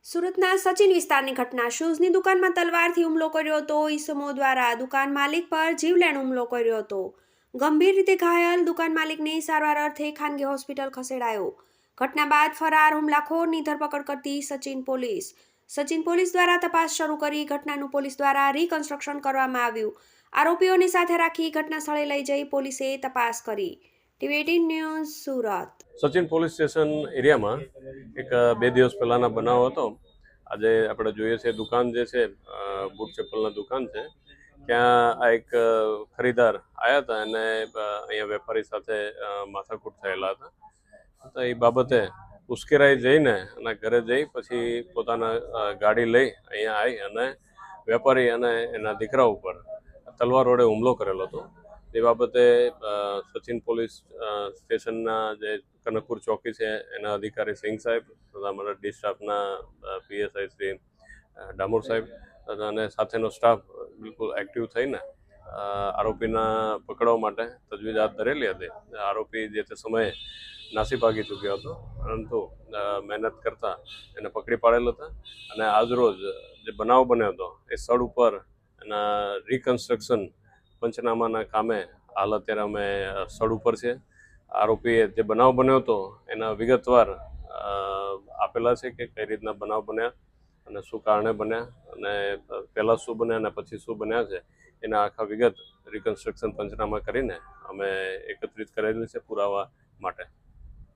સુરતના સચિન વિસ્તારની ઘટના શૂઝની દુકાનમાં તલવારથી હુમલો કર્યો હતો. ઈસમો દ્વારા દુકાન માલિક પર જીવલેણ હુમલો કર્યો હતો. ગંભીર રીતે ઘાયલ દુકાન માલિકને સારવાર અર્થે ખાનગી હોસ્પિટલ ખસેડાયો. ઘટના બાદ ફરાર હુમલાખોરની ધરપકડ કરતી સચિન પોલીસ દ્વારા તપાસ શરૂ કરી. ઘટનાનું પોલીસ દ્વારા રિકન્સ્ટ્રક્શન કરવામાં આવ્યું. આરોપીઓને સાથે રાખી ઘટના સ્થળે લઈ જઈ પોલીસે તપાસ કરી. TV eighteen news Surat. Sachin police station એરિયામાં એક 2 દિવસ પહેલાંના બનાવ હતો. આજે આપણે જોઈએ છે દુકાન જે છે બૂટ ચપ્પલના દુકાન છે, ત્યાં આ એક ખરીદાર આવ્યા હતા અને અહીંયા વેપારી સાથે માથાકૂટ થયેલા હતા. તો એ બાબતે ઉશ્કેરાઈ જઈને અને ઘરે જઈ પછી પોતાના ગાડી લઈ અહીંયા આવી અને વેપારી અને એના દીકરા ઉપર તલવાર વડે હુમલો કરેલો હતો. એ બાબતે સચિન પોલીસ સ્ટેશનના જે કનકપુર ચોકી છે એના અધિકારી સિંઘ સાહેબ તથા અમારા ડી સ્ટાફના પીએસઆઈ શ્રી ડામોર સાહેબ અને સાથેનો સ્ટાફ બિલકુલ એક્ટિવ થઈને આરોપીના પકડવા માટે તજવીજ હાથ ધરેલી હતી. આરોપી જે તે સમયે નાસી ભાગી ચૂક્યો હતો, પરંતુ મહેનત કરતાં એને પકડી પાડેલ હતા અને આજરોજ જે બનાવ બન્યો હતો એ સ્થળ ઉપર એના રિકન્સ્ટ્રક્શન પંચનામાના કામે હાલ અત્યારે અમે સ્થળ ઉપર છે. આરોપીએ જે બનાવ બન્યો હતો એના વિગતવાર આપેલા છે કે કઈ રીતના બનાવ બન્યા અને શું કારણે બન્યા અને પહેલાં શું બન્યા અને પછી શું બન્યા છે એના આખા વિગત રિકન્સ્ટ્રક્શન પંચનામા કરીને અમે એકત્રિત કરેલી છે પુરાવા માટે.